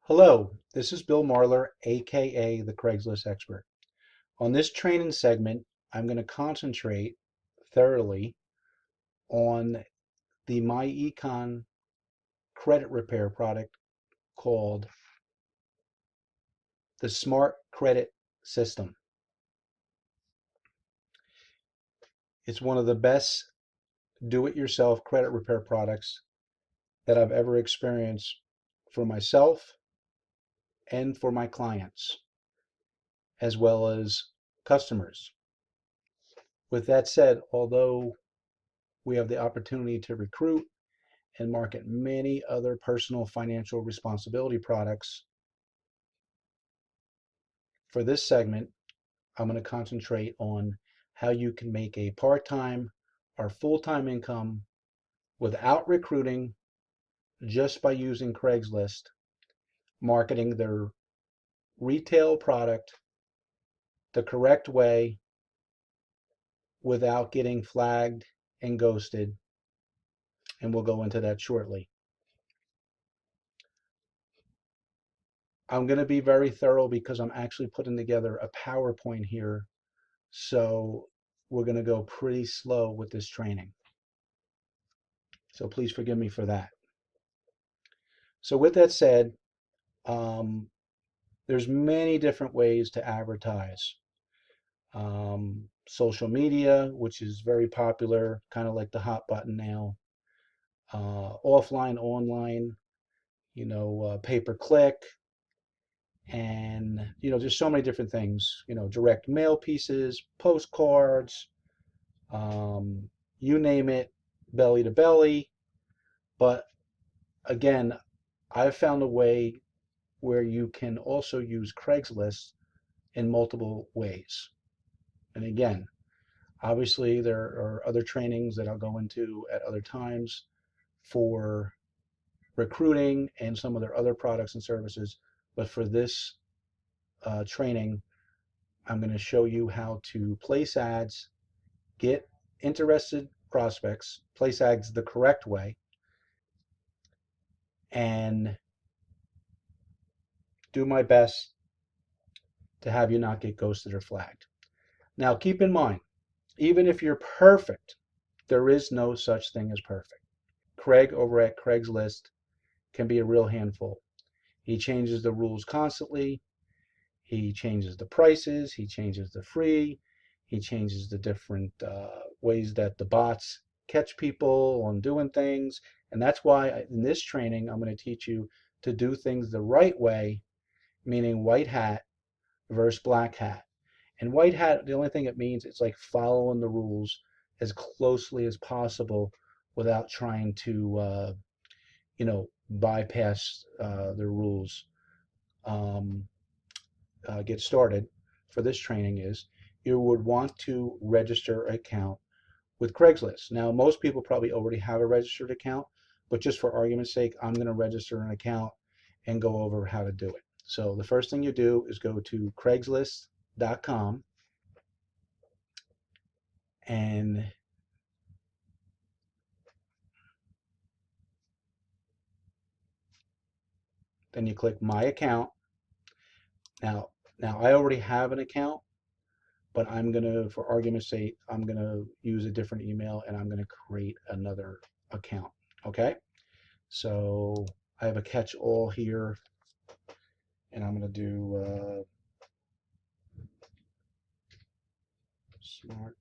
Hello, this is Bill Marler, aka the Craigslist Expert. On this training segment, I'm going to concentrate thoroughly on the Econ credit repair product called the Smart Credit System. It's one of the best do-it-yourself credit repair products that I've ever experienced for myself and for my clients, as well as customers. With that said, although we have the opportunity to recruit and market many other personal financial responsibility products, for this segment, I'm going to concentrate on how you can make a part-time or full-time income without recruiting, just by using Craigslist, marketing their retail product the correct way without getting flagged and ghosted. And we'll go into that shortly. I'm going to be very thorough because I'm actually putting together a PowerPoint here. So we're going to go pretty slow with this training. So please forgive me for that. So with that said, there's many different ways to advertise. Social media, which is very popular, kind of like the hot button now. Offline, online, pay-per-click, and there's so many different things. Direct mail pieces, postcards, you name it, belly to belly. But again, I've found a way where you can also use Craigslist in multiple ways. And again, obviously there are other trainings that I'll go into at other times for recruiting and some of their other products and services. But for this training, I'm going to show you how to place ads, get interested prospects, place ads the correct way, and do my best to have you not get ghosted or flagged. Now, keep in mind, even if you're perfect, there is no such thing as perfect. Craig over at Craigslist can be a real handful. He changes the rules constantly. He changes the prices. He changes the free. He changes the different ways that the bots catch people on doing things. And that's why in this training, I'm going to teach you to do things the right way, meaning white hat versus black hat. And white hat, the only thing it means, it's like following the rules as closely as possible without trying to, bypass the rules. Get started for this training is you would want to register an account with Craigslist. Now, most people probably already have a registered account, but just for argument's sake, I'm going to register an account and go over how to do it. So the first thing you do is go to Craigslist.com and then you click My Account. Now I already have an account, but I'm going to, for argument's sake, I'm going to use a different email and I'm going to create another account. Okay? So I have a catch-all here, and I'm going to do Smart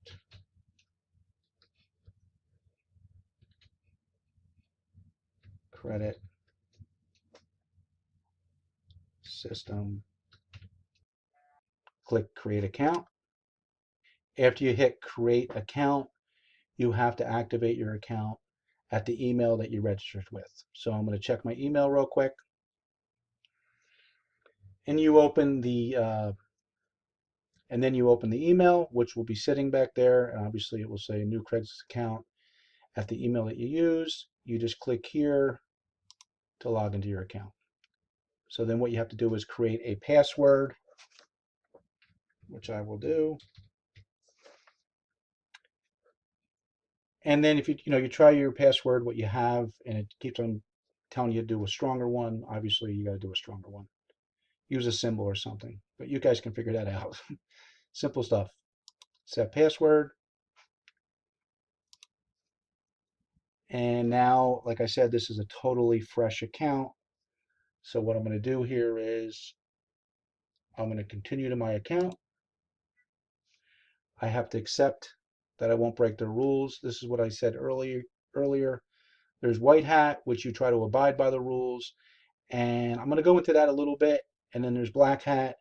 Credit System. Click Create Account. After you hit Create Account, you have to activate your account at the email that you registered with. So I'm going to check my email real quick. And you open and then you open the email, which will be sitting back there. And obviously it will say new Craigslist account at the email that you use. You just click here to log into your account. So then what you have to do is create a password, which I will do. And then if you try your password, what you have, and it keeps on telling you to do a stronger one, obviously you got to do a stronger one. Use a symbol or something, but you guys can figure that out. Simple stuff. Set password. And now, like I said, this is a totally fresh account. So what I'm going to do here is I'm going to continue to my account. I have to accept that I won't break the rules. This is what I said earlier. There's white hat, which you try to abide by the rules. And I'm going to go into that a little bit. And then there's black hat,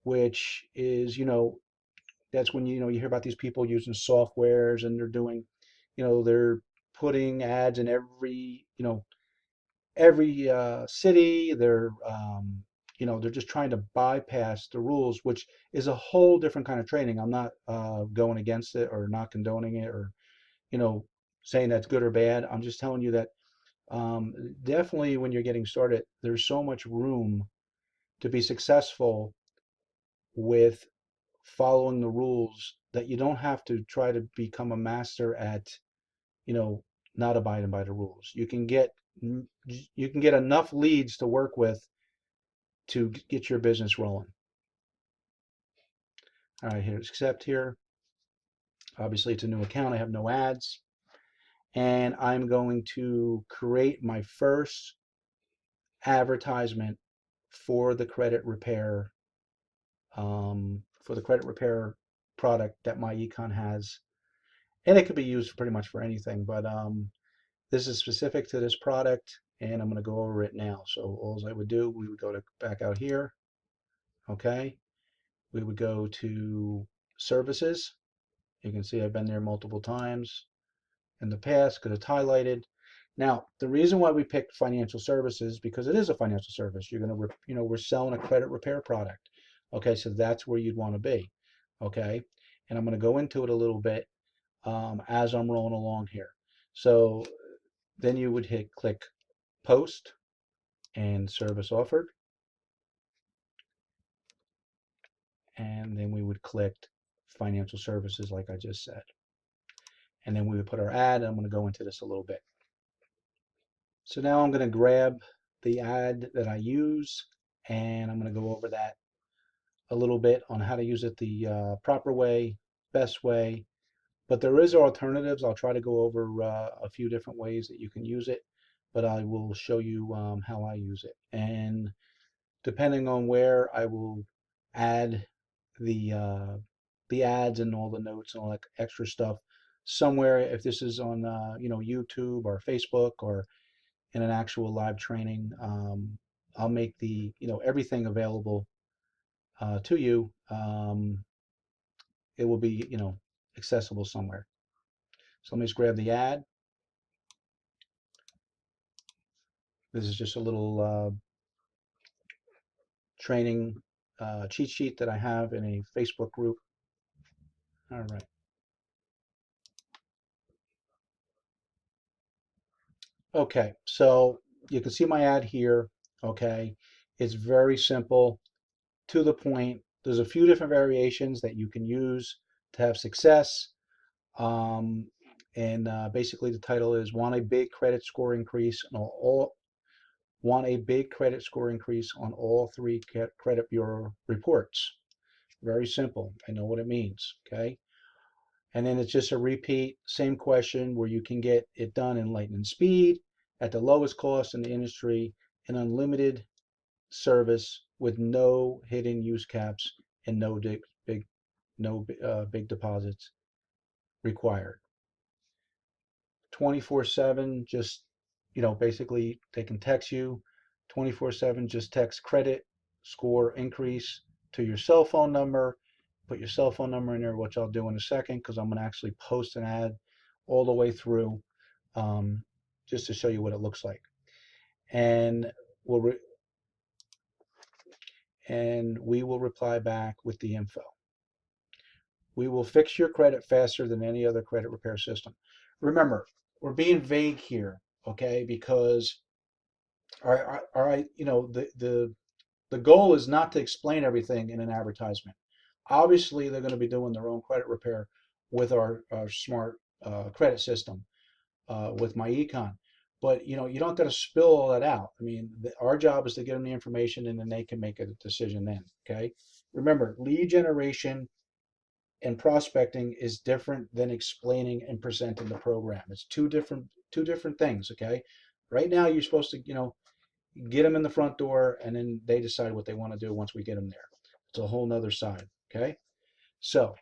which is, that's when, you hear about these people using softwares and they're doing, they're putting ads in every city. They're just trying to bypass the rules, which is a whole different kind of training. I'm not going against it or not condoning it or, you know, saying that's good or bad. I'm just telling you that definitely when you're getting started, there's so much room to be successful with following the rules that you don't have to try to become a master at, you know, not abiding by the rules. You can get enough leads to work with to get your business rolling. All right, here's accept here. Obviously, it's a new account. I have no ads. And I'm going to create my first advertisement for the credit repair product that my Econ has. And it could be used pretty much for anything, but this is specific to this product, and I'm going to go over it now. So all I would do, we would go to back out here. Okay, we would go to services. You can see I've been there multiple times in the past because it's highlighted. Now, the reason why we picked financial services, because it is a financial service. You're going to, we're selling a credit repair product. Okay, so that's where you'd want to be. Okay, and I'm going to go into it a little bit as I'm rolling along here. So then you would click post and service offered. And then we would click financial services like I just said. And then we would put our ad. I'm going to go into this a little bit. So now I'm going to grab the ad that I use and I'm going to go over that a little bit on how to use it the proper way, best way. But there is alternatives. I'll try to go over a few different ways that you can use it, but I will show you how I use it. And depending on where I will add the ads and all the notes and all that extra stuff somewhere, if this is on YouTube or Facebook or in an actual live training, I'll make everything available to you. It will be accessible somewhere. So let me just grab the ad. This is just a little training cheat sheet that I have in a Facebook group. All right. Okay, so you can see my ad here. Okay, it's very simple, to the point. There's a few different variations that you can use to have success. And basically the title is want a big credit score increase on want a big credit score increase on all three credit bureau reports. Very simple. I know what it means. Okay. And then it's just a repeat, same question where you can get it done in lightning speed at the lowest cost in the industry and unlimited service with no hidden use caps and no big deposits required. 24/7, just basically they can text you 24/7. Just text credit score increase to your cell phone number. Put your cell phone number in there, which I'll do in a second because I'm going to actually post an ad all the way through, just to show you what it looks like. And we will reply back with the info. We will fix your credit faster than any other credit repair system. Remember, we're being vague here, okay? Because the goal is not to explain everything in an advertisement. Obviously, they're going to be doing their own credit repair with our smart credit system with my Econ. But you don't got to spill all that out. I mean, our job is to get them the information, and then they can make a decision then. Okay. Remember, lead generation and prospecting is different than explaining and presenting the program. It's two different things. Okay. Right now, you're supposed to get them in the front door, and then they decide what they want to do once we get them there. It's a whole nother side. Okay. So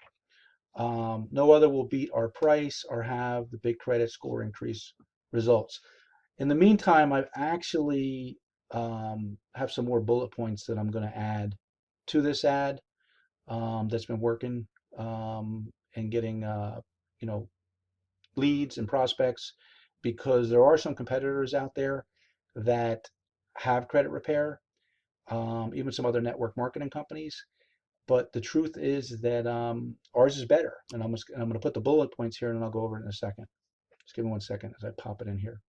no other will beat our price or have the big credit score increase results. In the meantime, I've actually have some more bullet points that I'm going to add to this ad that's been working and getting you know leads and prospects, because there are some competitors out there that have credit repair, even some other network marketing companies. But the truth is that ours is better. And I'm going to put the bullet points here, and I'll go over it in a second. Just give me 1 second as I pop it in here.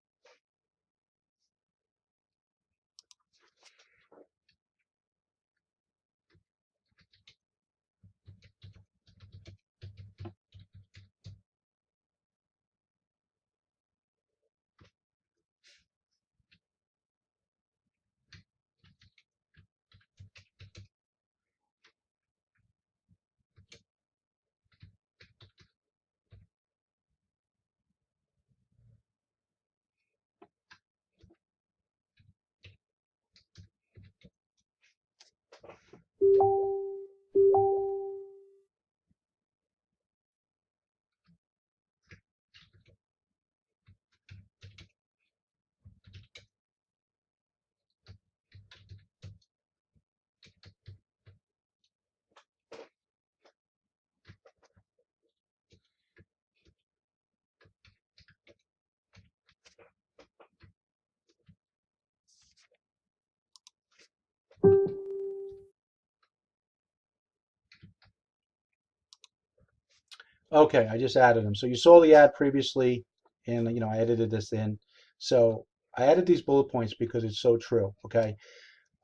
Okay, I just added them. So you saw the ad previously, and I edited this in. So I added these bullet points because it's so true. Okay,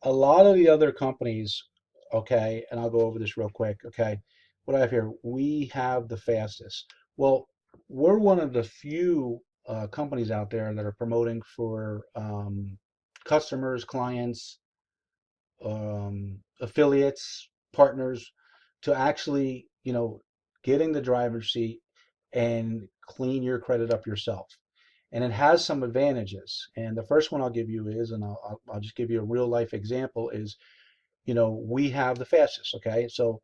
a lot of the other companies, okay, and I'll go over this real quick. Okay, what I have here, we have the fastest. Well, we're one of the few companies out there that are promoting for customers, clients, affiliates, partners, to actually, get in the driver's seat and clean your credit up yourself. And it has some advantages. And the first one I'll give you is, and I'll just give you a real life example, is, we have the fastest. Okay. So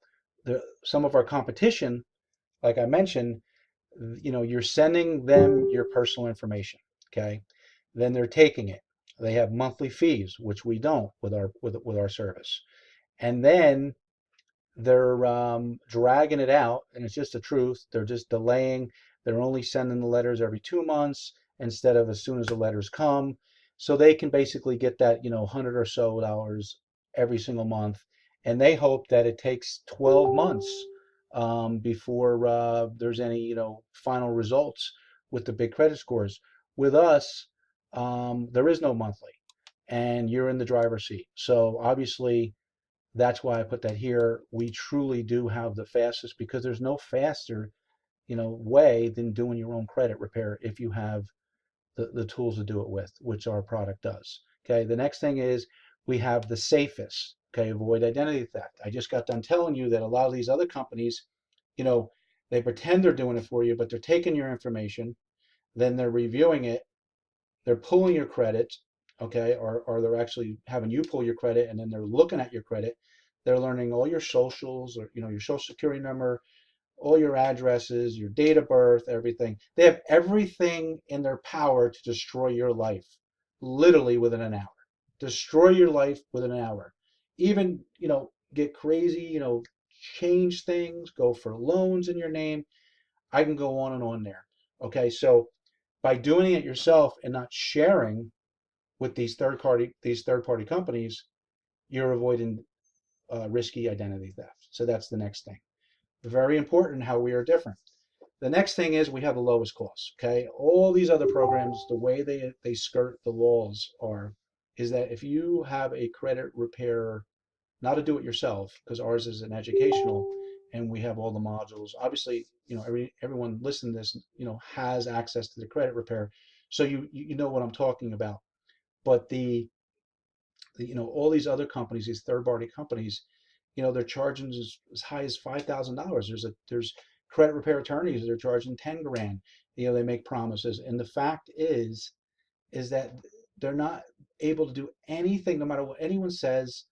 some of our competition, like I mentioned, you're sending them your personal information. Okay. Then they're taking it. They have monthly fees, which we don't with our service. And then they're dragging it out, and it's just the truth. They're just delaying. They're only sending the letters every 2 months instead of as soon as the letters come. So they can basically get that, 100 or so dollars every single month. And they hope that it takes 12 months before there's any, final results with the big credit scores. With us, there is no monthly, and you're in the driver's seat. So obviously, that's why I put that here. We truly do have the fastest, because there's no faster, way than doing your own credit repair if you have the tools to do it with, which our product does. Okay. The next thing is we have the safest. Okay. Avoid identity theft. I just got done telling you that a lot of these other companies, you know, they pretend they're doing it for you, but they're taking your information, then they're reviewing it, they're pulling your credit, okay, or they're actually having you pull your credit, and then they're looking at your credit. They're learning all your socials, or your social security number, all your addresses, your date of birth, everything. They have everything in their power to destroy your life, literally within an hour. Destroy your life within an hour. Even, get crazy, change things, go for loans in your name. I can go on and on there. Okay, so by doing it yourself and not sharing with these third party companies, you're avoiding risky identity theft. So that's the next thing. Very important how we are different. The next thing is we have the lowest cost. Okay, all these other programs, the way they skirt the laws is that if you have a credit repair, not a do-it-yourself, because ours is an educational, and we have all the modules. Obviously, everyone listening to this, has access to the credit repair. So you know what I'm talking about. But all these other companies, these third-party companies, they're charging as high as $5,000. There's credit repair attorneys that are charging 10 grand. They make promises, and the fact is that they're not able to do anything, no matter what anyone says.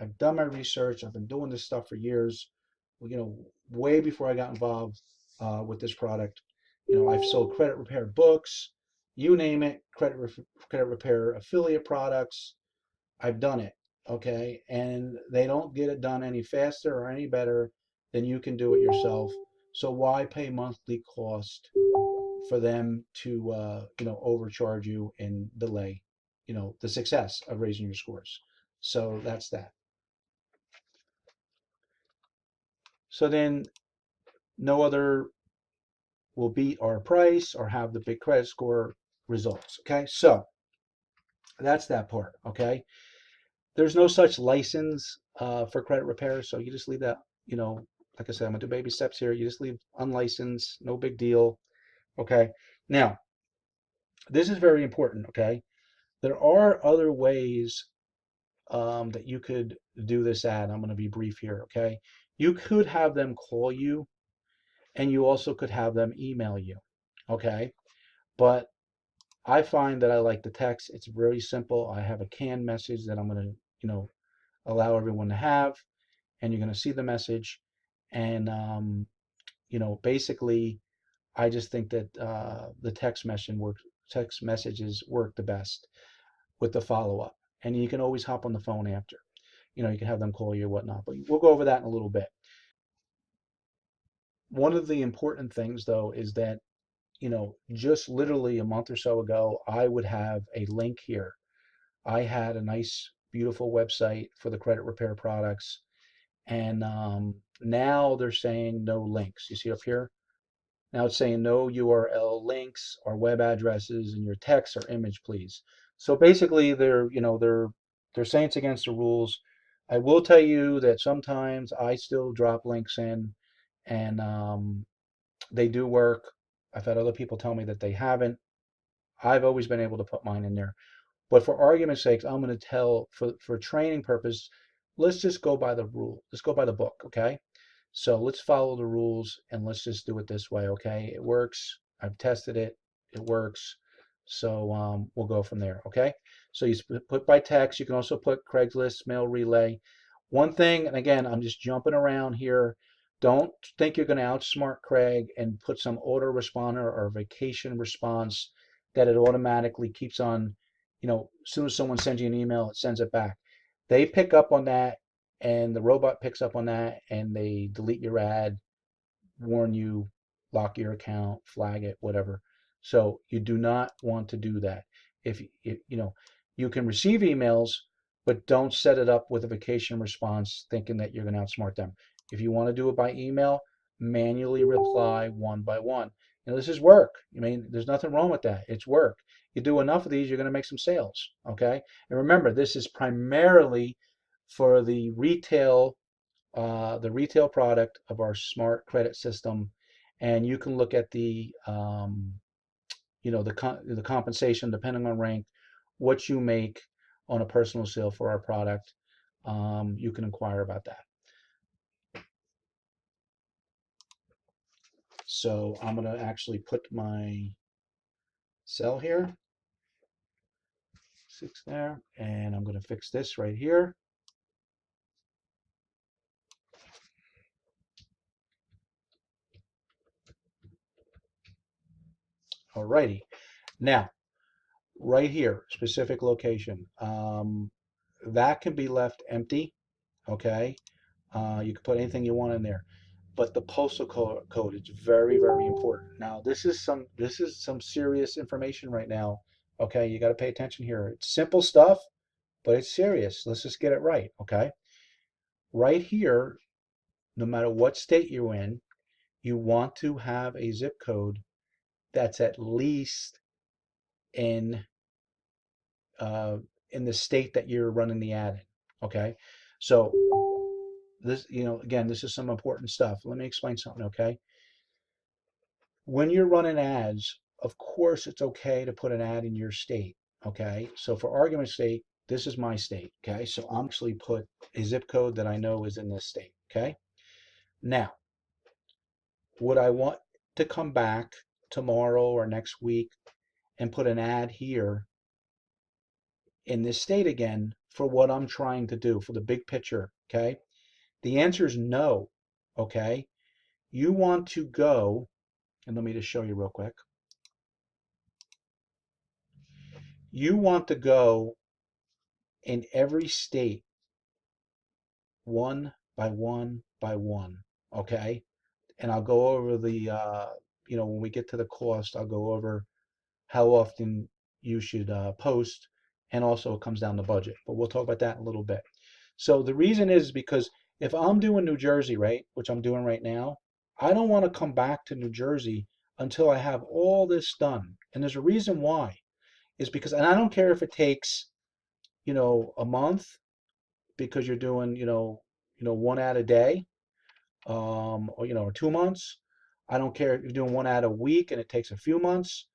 I've done my research. I've been doing this stuff for years. Way before I got involved with this product. I've sold credit repair books, you name it, credit repair affiliate products. I've done it, okay? And they don't get it done any faster or any better than you can do it yourself. So why pay monthly cost for them to, overcharge you and delay, the success of raising your scores? So that's that. So then no other will beat our price or have the big credit score results, okay? So that's that part, okay? There's no such license for credit repair, so you just leave that, like I said, I'm gonna do baby steps here. You just leave unlicensed, no big deal, okay? Now, this is very important, okay? There are other ways that you could do this ad. I'm gonna be brief here, okay? You could have them call you, and you also could have them email you, okay? But I find that I like the text. It's very simple. I have a canned message that I'm gonna, allow everyone to have, and you're going to see the message. And, basically, I just think that the text messages work the best with the follow up. And you can always hop on the phone after. You can have them call you or whatnot. But we'll go over that in a little bit. One of the important things, though, is that, just literally a month or so ago, I would have a link here. I had a nice, beautiful website for the credit repair products. And now they're saying no links. You see up here? Now it's saying no URL links or web addresses in your text or image, please. So basically, they're saying it's against the rules. I will tell you that sometimes I still drop links in, and they do work. I've had other people tell me that they haven't. I've always been able to put mine in there. But for argument's sake, I'm going to tell for training purpose, let's just go by the rule. Let's go by the book, okay? So let's follow the rules and let's just do it this way, okay? It works. I've tested it. It works. So we'll go from there, okay? So you put by text. You can also put Craigslist, mail relay. One thing, and again, I'm just jumping around here. Don't think you're going to outsmart Craig and put some autoresponder or vacation response that it automatically keeps on, as soon as someone sends you an email, it sends it back. They pick up on that, and the robot picks up on that, and they delete your ad, warn you, lock your account, flag it, whatever. So you do not want to do that. If you can receive emails, but don't set it up with a vacation response thinking that you're going to outsmart them. If you want to do it by email, manually reply one by one. This is work. I mean, there's nothing wrong with that. It's work. You do enough of these, you're going to make some sales. Okay. And remember, this is primarily for the retail product of our smart credit system. And you can look at the compensation depending on rank, what you make on a personal sale for our product. You can inquire about that. So I'm going to actually put my cell here, 6 there, and I'm going to fix this right here. Alrighty. Now, right here, specific location. That can be left empty, okay? You can put anything you want in there. But the postal code is very, very important. Now, this is some serious information right now. Okay, you got to pay attention here. It's simple stuff, but it's serious. Let's just get it right, okay? Right here, no matter what state you're in, you want to have a zip code that's at least in uh, in the state that you're running the ad in. Okay, so this, again, this is some important stuff. Let me explain something. Okay, when you're running ads of course, it's okay to put an ad in your state. Okay, so for argument's sake, this is my state. Okay, so I'm actually put a zip code that I know is in this state. Okay, now would I want to come back tomorrow or next week and put an ad here in this state again for what I'm trying to do for the big picture? Okay, the answer is no. Okay, you want to go, and let me just show you real quick. You want to go in every state one by one by one, okay? And I'll go over the, when we get to the cost, I'll go over how often you should post, and also it comes down to budget. But we'll talk about that in a little bit. So the reason is because if I'm doing New Jersey, right, which I'm doing right now, I don't want to come back to New Jersey until I have all this done. And there's a reason why, is because, and I don't care if it takes, a month, because you're doing, one ad a day, or 2 months. I don't care if you're doing one ad a week and it takes a few months.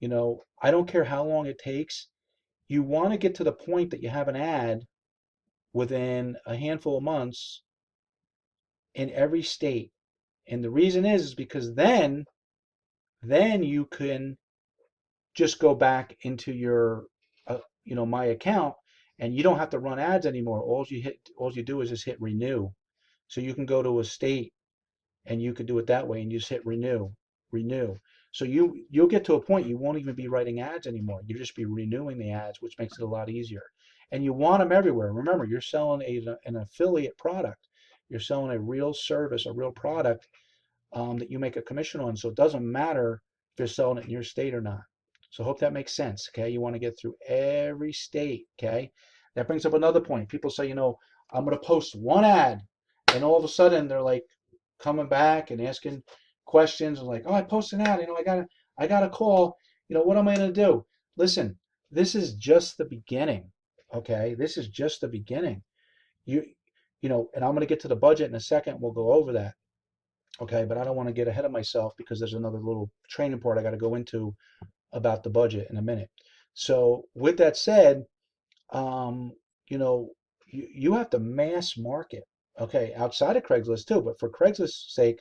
I don't care how long it takes. You want to get to the point that you have an ad within a handful of months in every state. And the reason is because then you can just go back into your, my account, and you don't have to run ads anymore. All you do is just hit renew. So you can go to a state and you could do it that way, and you just hit renew. So you'll get to a point you won't even be writing ads anymore. You'll just be renewing the ads, which makes it a lot easier. And you want them everywhere. Remember, you're selling an affiliate product. You're selling a real service, a real product, that you make a commission on. So it doesn't matter if you're selling it in your state or not. So I hope that makes sense. Okay, you want to get through every state. Okay, that brings up another point. People say, I'm going to post one ad, and all of a sudden they're like coming back and asking questions, and like, oh, I posted an ad. I got a call. What am I going to do? Listen, this is just the beginning. Okay, this is just the beginning. You, and I'm going to get to the budget in a second. We'll go over that. Okay, but I don't want to get ahead of myself because there's another little training part I got to go into about the budget in a minute. So with that said, um, you have to mass market, okay, outside of Craigslist too, but for Craigslist's sake,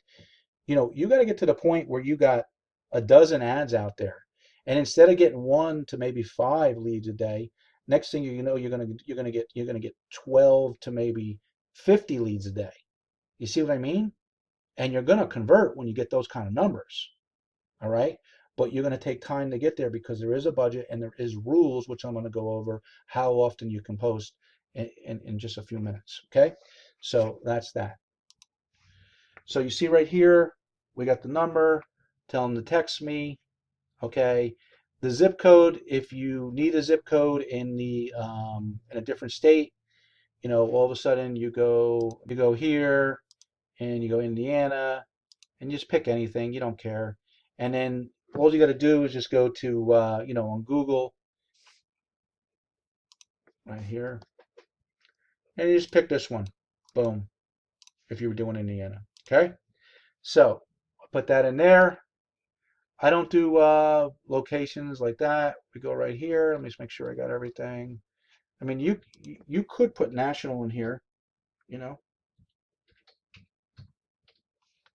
you got to get to the point where you got a dozen ads out there. And instead of getting 1 to maybe 5 leads a day, next thing you know, you're gonna get 12 to maybe 50 leads a day. You see what I mean? And you're gonna convert when you get those kind of numbers. All right. But you're going to take time to get there because there is a budget and there is rules, which I'm going to go over how often you can post in just a few minutes. Okay. So that's that. So you see right here, we got the number, tell them to text me. Okay. The zip code, if you need a zip code in in a different state, all of a sudden you go here and you go Indiana, and you just pick anything, you don't care. And then all you got to do is just go to, on Google right here, and you just pick this one. Boom. If you were doing Indiana. Okay. So put that in there. I don't do locations like that. We go right here. Let me just make sure I got everything. I mean, you could put national in here,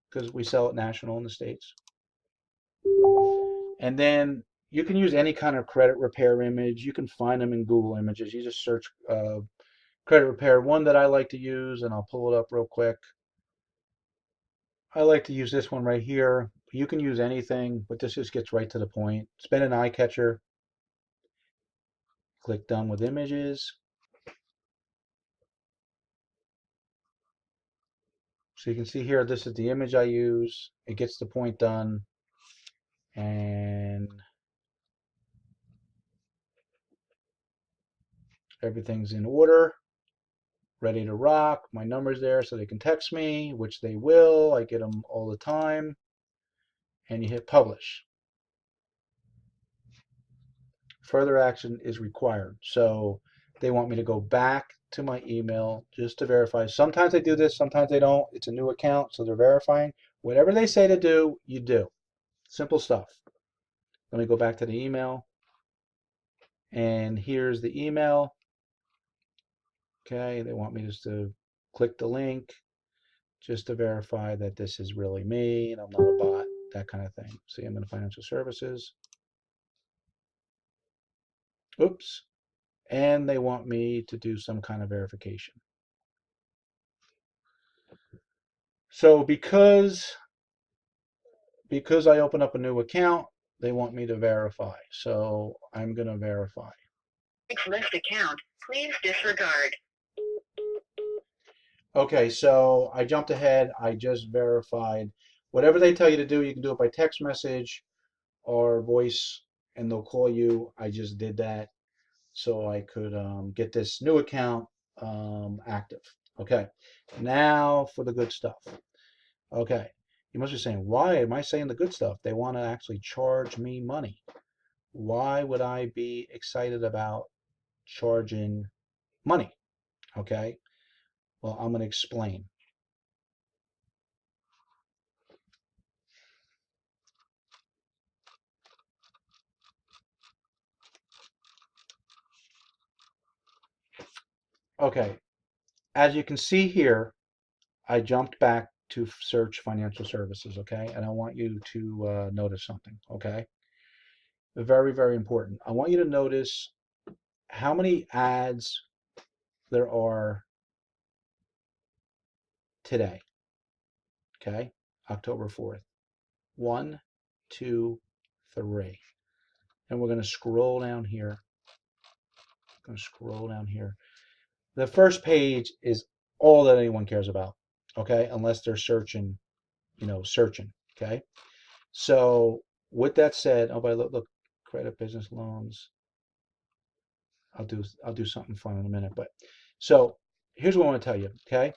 because we sell it national in the States. And then you can use any kind of credit repair image. You can find them in Google Images. You just search credit repair. One that I like to use, and I'll pull it up real quick. I like to use this one right here. You can use anything, but this just gets right to the point. It's been an eye catcher. Click done with images. So you can see here, this is the image I use. It gets the point done. And everything's in order, ready to rock. My number's there so they can text me, which they will. I get them all the time. And you hit publish. Further action is required. So they want me to go back to my email just to verify. Sometimes they do this, sometimes they don't. It's a new account, so they're verifying. Whatever they say to do, you do. Simple stuff. Let me go back to the email. And here's the email. Okay, they want me just to click the link just to verify that this is really me and I'm not a bot, that kind of thing. See, I'm in financial services. Oops. And they want me to do some kind of verification. So because I open up a new account, they want me to verify. So I'm going to verify. Craigslist account, please disregard. Okay, so I jumped ahead. I just verified. Whatever they tell you to do, you can do it by text message or voice, and they'll call you. I just did that so I could get this new account active. Okay, now for the good stuff. Okay, you must be saying, why am I saying the good stuff? They want to actually charge me money. Why would I be excited about charging money? Okay, well, I'm going to explain. Okay, as you can see here, I jumped back to search financial services, okay? And I want you to notice something, okay? Very, very important. I want you to notice how many ads there are today, okay? October 4th. 1, 2, 3. And we're going to scroll down here. Going to scroll down here. The first page is all that anyone cares about, okay? Unless they're searching, searching, okay? So with that said, oh, but look, credit, business loans. I'll do something fun in a minute. But so here's what I want to tell you, okay?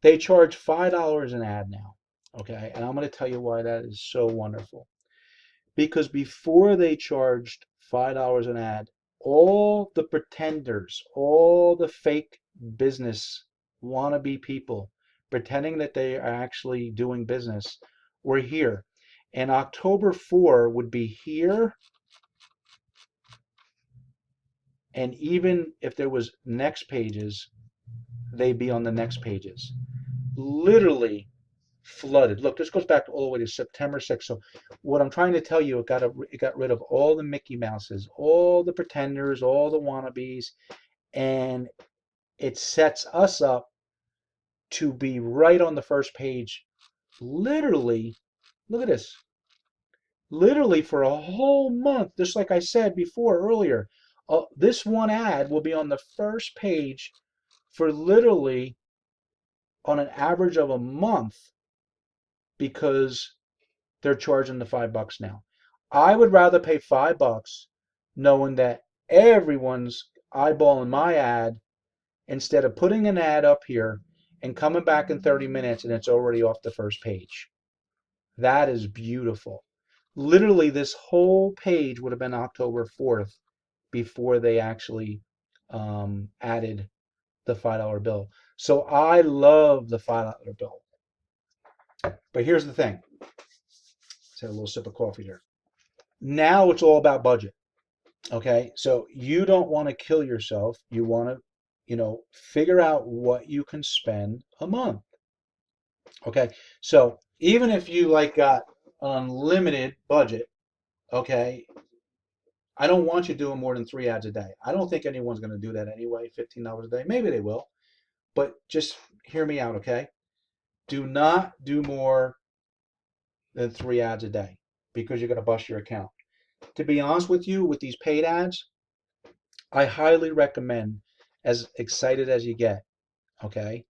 They charge $5 an ad now, okay? And I'm going to tell you why that is so wonderful. Because before they charged $5 an ad, all the pretenders, all the fake business wannabe people pretending that they are actually doing business were here. And October 4 would be here. And even if there was next pages, they'd be on the next pages. Literally flooded. Look, this goes back all the way to September 6th. So what I'm trying to tell you, it got rid of all the Mickey Mouses, all the pretenders, all the wannabes, and it sets us up to be right on the first page. Literally, look at this. Literally for a whole month, just like I said before earlier, this one ad will be on the first page for literally on an average of a month because they're charging the $5 now. I would rather pay $5 knowing that everyone's eyeballing my ad instead of putting an ad up here and coming back in 30 minutes and it's already off the first page. That is beautiful. Literally, this whole page would have been October 4th before they actually added the $5 bill. So I love the $5 bill. But here's the thing. Let's have a little sip of coffee there. Now it's all about budget. Okay, so you don't want to kill yourself. You want to, figure out what you can spend a month. Okay, so even if you like got unlimited budget, okay, I don't want you doing more than 3 ads a day. I don't think anyone's going to do that anyway. $15 a day, maybe they will, but just hear me out, okay? Do not do more than 3 ads a day because you're going to bust your account. To be honest with you, with these paid ads, I highly recommend, as excited as you get, okay,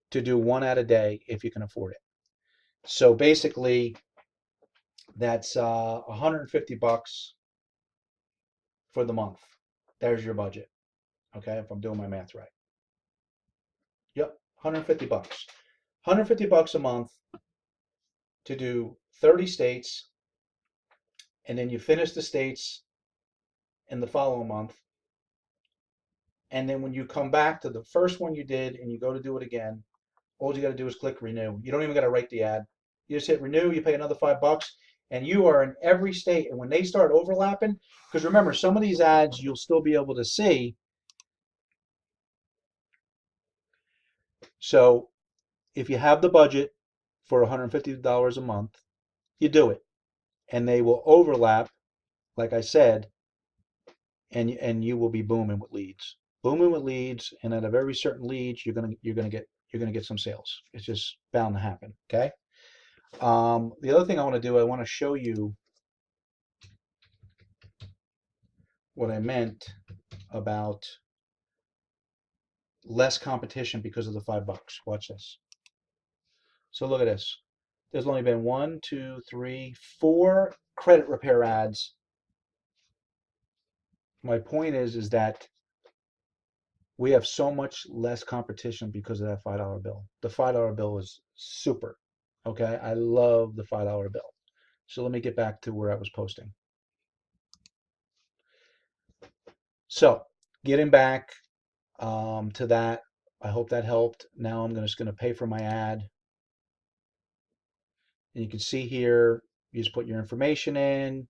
to do 1 ad a day if you can afford it. So basically, that's $150 for the month. There's your budget, okay, if I'm doing my math right. Yep, $150. $150 a month to do 30 states, and then you finish the states in the following month. And then when you come back to the first one you did and you go to do it again, all you got to do is click renew. You don't even got to write the ad. You just hit renew, you pay another $5, and you are in every state. And when they start overlapping, because remember, some of these ads you'll still be able to see. So if you have the budget for $150 a month, you do it, and they will overlap, like I said, and you will be booming with leads, and at a very certain leads, you're gonna get some sales. It's just bound to happen. Okay. The other thing I want to do, I want to show you what I meant about less competition because of the $5. Watch this. So look at this. There's only been 1, 2, 3, 4 credit repair ads. My point is that we have so much less competition because of that $5 bill. The $5 bill is super. Okay, I love the $5 bill. So let me get back to where I was posting. So getting back to that, I hope that helped. Now I'm just going to pay for my ad. And you can see here, you just put your information in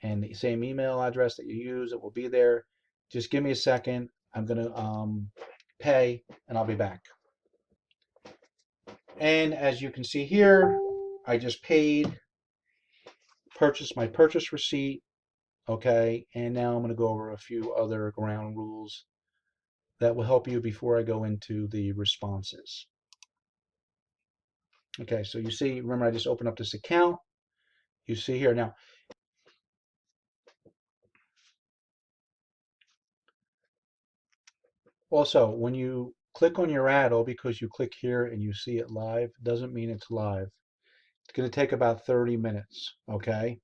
and the same email address that you use, it will be there. Just give me a second. I'm going to pay and I'll be back. And as you can see here, I just paid, purchased my purchase receipt. Okay, and now I'm going to go over a few other ground rules that will help you before I go into the responses. Okay, so you see, remember I just opened up this account. You see here now. Also, when you click on your ad, all because you click here and you see it live, doesn't mean it's live. It's going to take about 30 minutes, okay?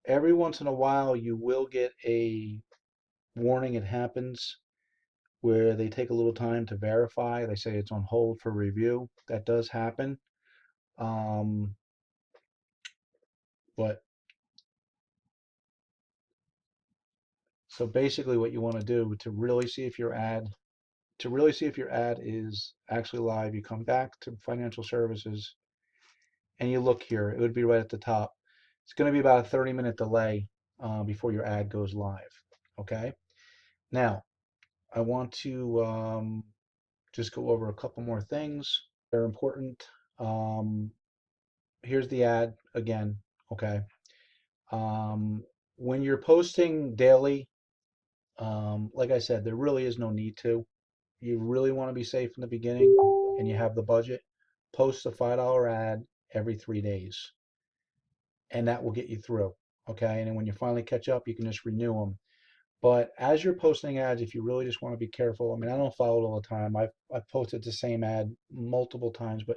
Every once in a while, you will get a warning, it happens, where they take a little time to verify. They say it's on hold for review. That does happen. But so basically what you want to do to really see if your ad is actually live, you come back to financial services and you look here. It would be right at the top. It's going to be about a 30-minute delay before your ad goes live. Okay. Now I want to just go over a couple more things. They're important. Um, Here's the ad again. Okay. When you're posting daily, like I said, there really is no need to. You really want to be safe in the beginning and you have the budget, post a $5 ad every 3 days, and that will get you through. Okay. And then when you finally catch up, you can just renew them. But as you're posting ads, if you really just want to be careful, I mean, I don't follow it all the time. I've posted the same ad multiple times, but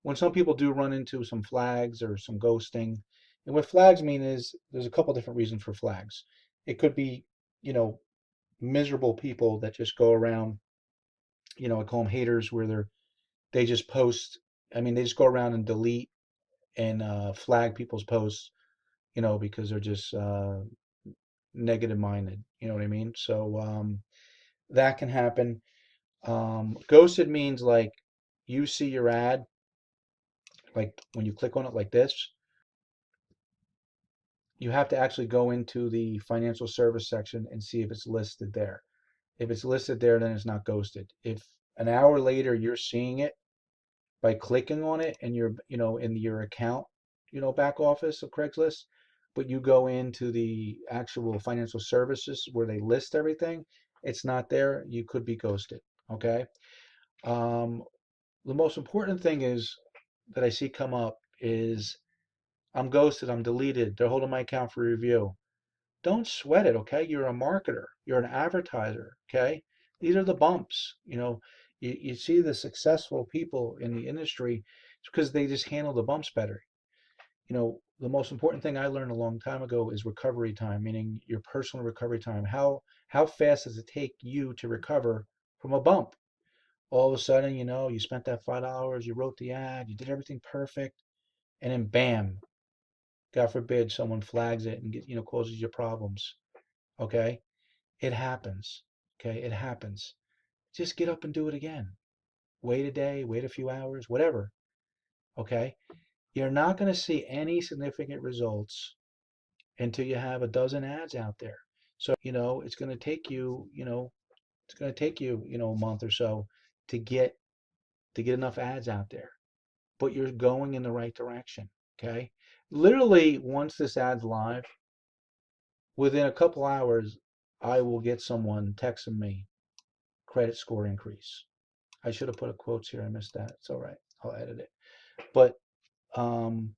when some people do run into some flags or some ghosting, and what flags mean is there's a couple different reasons for flags. It could be, you know, miserable people that just go around, I call them haters, where they just post. I mean, they just go around and delete and flag people's posts, because they're just negative minded. You know what I mean? So that can happen. Ghosted means like you see your ad, like when you click on it like this, you have to actually go into the financial service section and see if it's listed there. If it's listed there, then it's not ghosted. If an hour later you're seeing it by clicking on it and you're, in your account, back office of Craigslist, but you go into the actual financial services where they list everything, it's not there, you could be ghosted. Okay. Um, the most important thing is that I see come up is I'm ghosted, I'm deleted, they're holding my account for review. Don't sweat it, okay? You're a marketer, you're an advertiser, okay? These are the bumps. You see the successful people in the industry, it's because they just handle the bumps better. The most important thing I learned a long time ago is recovery time, meaning your personal recovery time. How fast does it take you to recover from a bump? All of a sudden, you spent that $5, you wrote the ad, you did everything perfect, and then bam, God forbid someone flags it and causes you problems. Okay? It happens. Okay? It happens. Just get up and do it again. Wait a day, wait a few hours, whatever. Okay? You're not going to see any significant results until you have a dozen ads out there. So, it's going to take you, a month or so to get enough ads out there. But you're going in the right direction. Okay. Literally, once this ad's live, within a couple hours, I will get someone texting me credit score increase. I should have put a quotes here. I missed that. It's all right. I'll edit it. But um,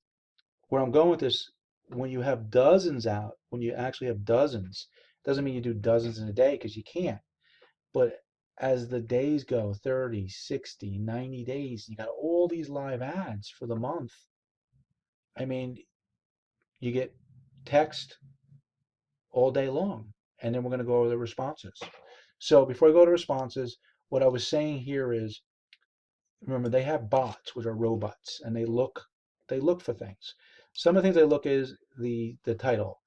where I'm going with this, when you have dozens out, when you actually have dozens, doesn't mean you do dozens in a day because you can't. But as the days go, 30, 60, 90 days, you got all these live ads for the month. I mean, you get text all day long. And then we're going to go over the responses. So before I go to responses, what I was saying here is, remember, they have bots, which are robots, and they look for things. Some of the things they look is the title.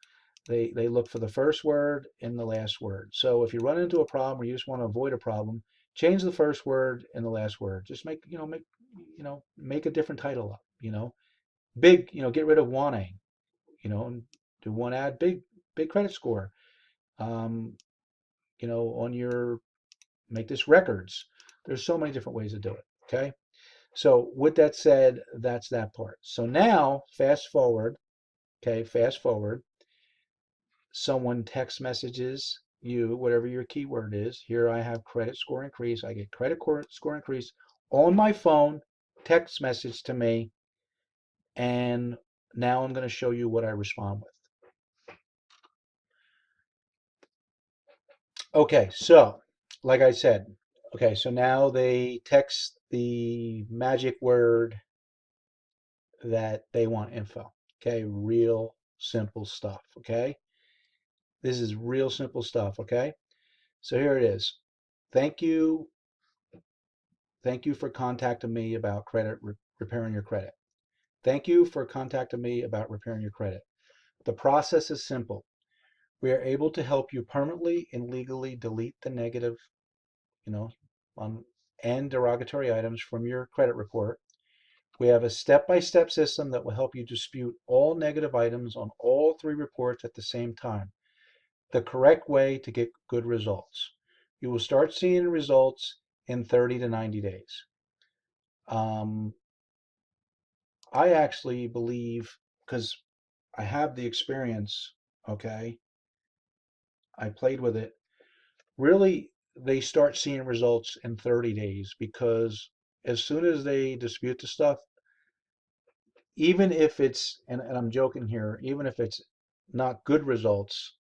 They look for the first word and the last word. So if you run into a problem or you just want to avoid a problem, change the first word and the last word. Just make a different title up, Big, get rid of one A, and do one ad, big credit score. Um, on your make this records. There's so many different ways to do it. Okay. So with that said, that's that part. So now fast forward, okay, someone text messages you, whatever your keyword is. Here I have credit score increase. I get credit score increase on my phone, text message to me, and now I'm going to show you what I respond with. Okay, so like I said, okay, so now they text the magic word that they want info. Okay, real simple stuff. Okay, this is real simple stuff. Okay, so here it is. Thank you. Thank you for contacting me about repairing your credit. Thank you for contacting me about repairing your credit. The process is simple. We are able to help you permanently and legally delete the negative, you know, on and derogatory items from your credit report. We have a step-by-step system that will help you dispute all negative items on all three reports at the same time. The correct way to get good results. You will start seeing results in 30 to 90 days. I actually believe, because I have the experience, okay, I played with it. Really, they start seeing results in 30 days because as soon as they dispute the stuff, even if it's, and I'm joking here, even if it's not good results,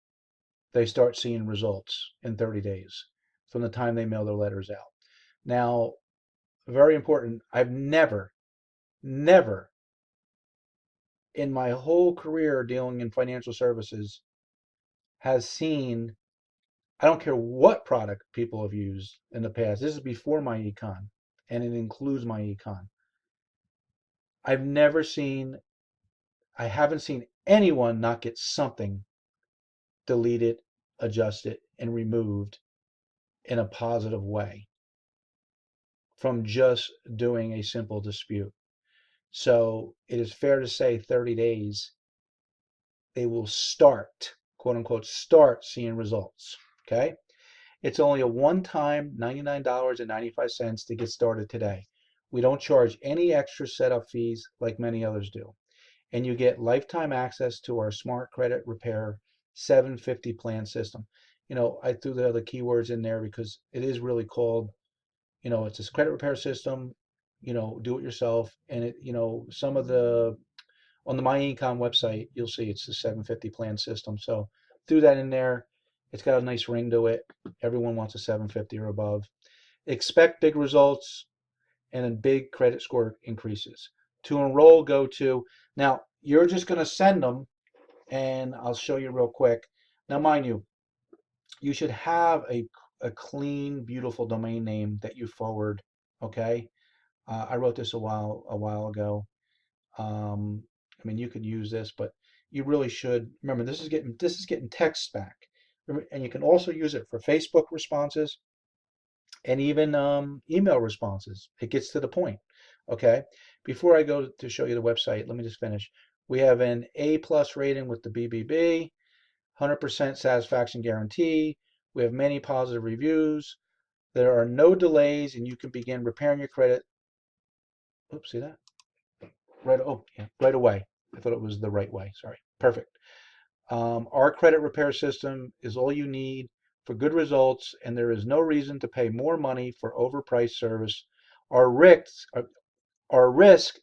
they start seeing results in 30 days from the time they mail their letters out. Now, very important, I've never in my whole career dealing in financial services has seen, I don't care what product people have used in the past. This is before my econ, and it includes my econ. I've never seen, I haven't seen anyone not get something deleted, adjusted, and removed in a positive way from just doing a simple dispute. So it is fair to say 30 days, they will start, quote unquote, start seeing results. Okay. It's only a one-time $99.95 to get started today. We don't charge any extra setup fees like many others do. And you get lifetime access to our Smart Credit Repair 750 plan system. I threw the other keywords in there because it is really called, it's this credit repair system, do it yourself. And some of the, on the MyEcon website, you'll see it's the 750 plan system. So threw that in there. It's got a nice ring to it. Everyone wants a 750 or above. Expect big results and then big credit score increases. To enroll, go to, now you're just going to send them, and I'll show you real quick. Now, mind you, you should have a clean, beautiful domain name that you forward. Okay. I wrote this a while ago. I mean, you could use this, but you really should remember this is getting text back, and you can also use it for Facebook responses and even email responses. It gets to the point, okay? Before I go to show you the website, let me just finish. We have an A+ rating with the BBB, 100% satisfaction guarantee. We have many positive reviews. There are no delays, and you can begin repairing your credit. Oops, see that? Right. Oh, yeah, right away. I thought it was the right way. Sorry. Perfect. Our credit repair system is all you need for good results, and there is no reason to pay more money for overpriced service or risk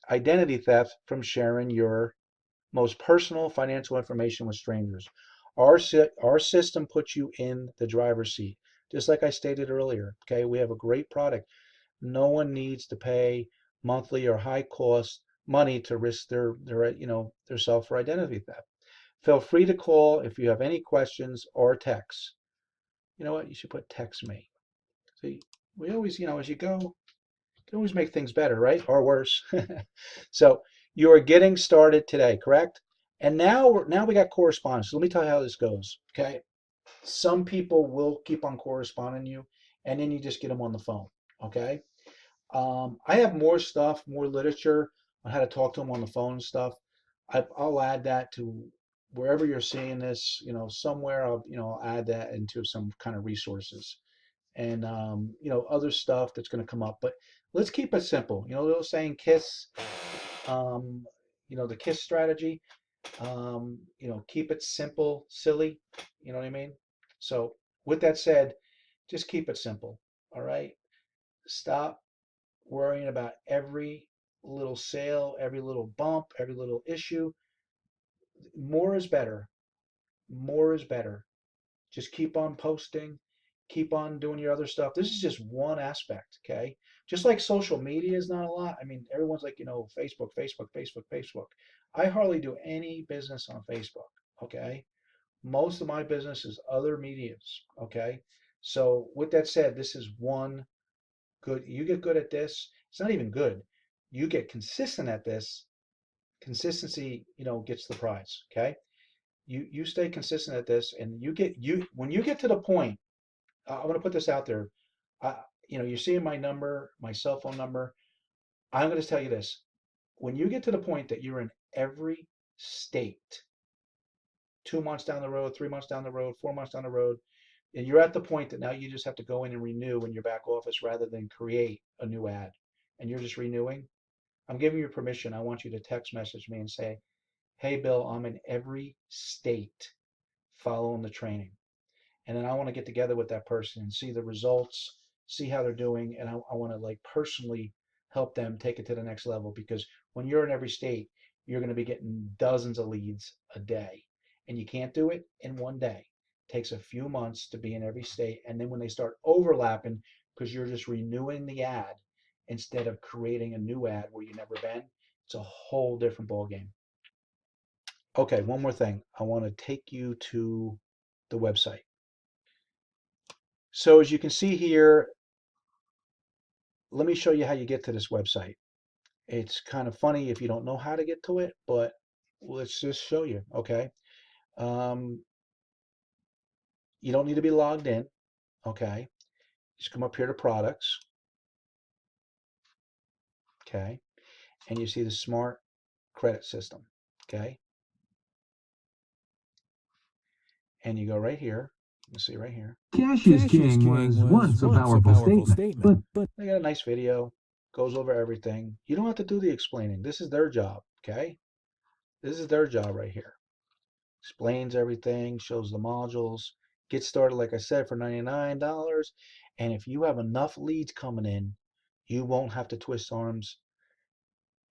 identity theft from sharing your most personal financial information with strangers. Our system puts you in the driver's seat. Just like I stated earlier, okay, we have a great product. No one needs to pay monthly or high cost money to risk their self for identity theft. Feel free to call if you have any questions or text. You know what? You should put text me. See, we always, as you go, you can always make things better, right? Or worse. So you are getting started today, correct? And now we got correspondence. So let me tell you how this goes. Okay. Some people will keep on corresponding you, and then you just get them on the phone. Okay. I have more stuff, more literature on how to talk to them on the phone and stuff. I'll add that to wherever you're seeing this, somewhere I'll add that into some kind of resources and, other stuff that's going to come up. But let's keep it simple. They're saying KISS, um, the KISS strategy, keep it simple, silly. You know what I mean? So with that said, just keep it simple. All right. Stop worrying about every little sale, every little bump, every little issue. More is better. More is better. Just keep on posting, keep on doing your other stuff. This is just one aspect, okay? Just like social media is not a lot. I mean, everyone's like, Facebook, Facebook, Facebook, Facebook. I hardly do any business on Facebook, okay? Most of my business is other mediums, okay? So with that said, this is one good. You get good at this. It's not even good. You get consistent at this. Consistency, gets the prize. Okay. You stay consistent at this, and when you get to the point. I want to put this out there. You're seeing my number, my cell phone number. I'm going to tell you this. When you get to the point that you're in every state, 2 months down the road, 3 months down the road, 4 months down the road, and you're at the point that now you just have to go in and renew in your back office rather than create a new ad, and you're just renewing, I'm giving you permission. I want you to text message me and say, hey, Bill, I'm in every state following the training. And then I want to get together with that person and see the results, see how they're doing. And I want to like personally help them take it to the next level, because when you're in every state, you're going to be getting dozens of leads a day. And you can't do it in one day. It takes a few months to be in every state. And then when they start overlapping, because you're just renewing the ad instead of creating a new ad where you've never been, it's a whole different ballgame. Okay, one more thing. I want to take you to the website. So as you can see here, let me show you how you get to this website. It's kind of funny if you don't know how to get to it, but let's just show you, okay? Um, you don't need to be logged in, okay? Just come up here to products, okay? And you see the smart credit system, okay? And you go right here. You see right here. Cash is king was once a powerful statement, but They got a nice video, goes over everything. You don't have to do the explaining. This is their job, okay? This is their job right here. Explains everything, shows the modules. Get started, like I said, for $99. And if you have enough leads coming in, you won't have to twist arms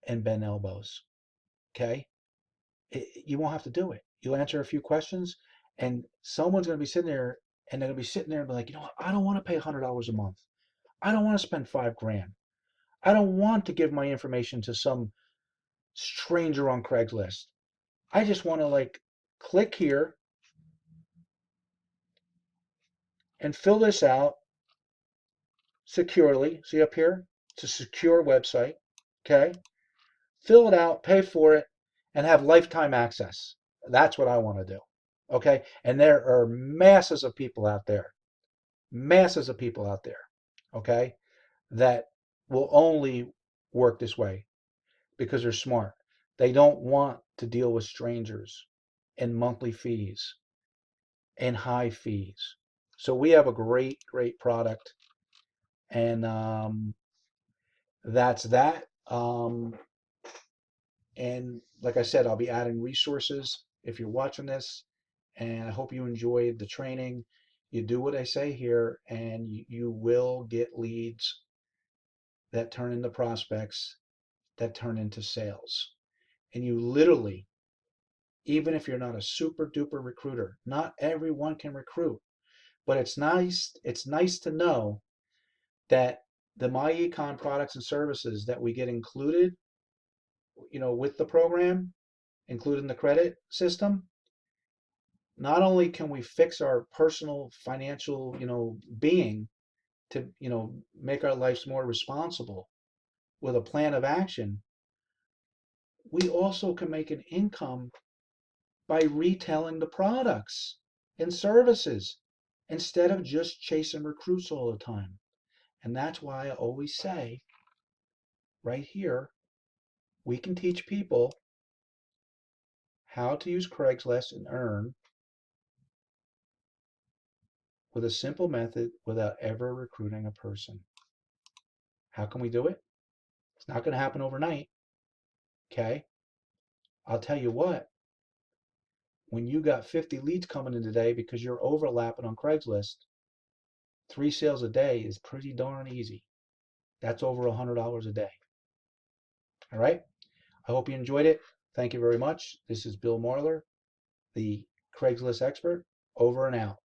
and bend elbows. Okay? You won't have to do it. You'll answer a few questions, and someone's going to be sitting there, and they're going to be sitting there and be like, what? I don't want to pay $100 a month. I don't want to spend $5,000. I don't want to give my information to some stranger on Craigslist. I just want to like click here and fill this out securely. See up here? It's a secure website. Okay? Fill it out, pay for it, and have lifetime access. That's what I want to do. Okay? And there are masses of people out there, okay, that will only work this way. because they're smart. They don't want to deal with strangers and monthly fees and high fees. So we have a great, great product, and that's that. And like I said, I'll be adding resources if you're watching this, and I hope you enjoyed the training. You do what I say here, and you will get leads that turn into prospects, that turn into sales. And you literally, even if you're not a super duper recruiter, not everyone can recruit, but it's nice to know that the MyEcon products and services that we get included, with the program, including the credit system, not only can we fix our personal financial, being to, make our lives more responsible with a plan of action, we also can make an income by retailing the products and services instead of just chasing recruits all the time. And that's why I always say right here, we can teach people how to use Craigslist and earn with a simple method without ever recruiting a person. How can we do it? It's not going to happen overnight. Okay. I'll tell you what, when you got 50 leads coming in today because you're overlapping on Craigslist, 3 sales a day is pretty darn easy. That's over $100 a day. All right. I hope you enjoyed it. Thank you very much. This is Bill Marler, the Craigslist expert, over and out.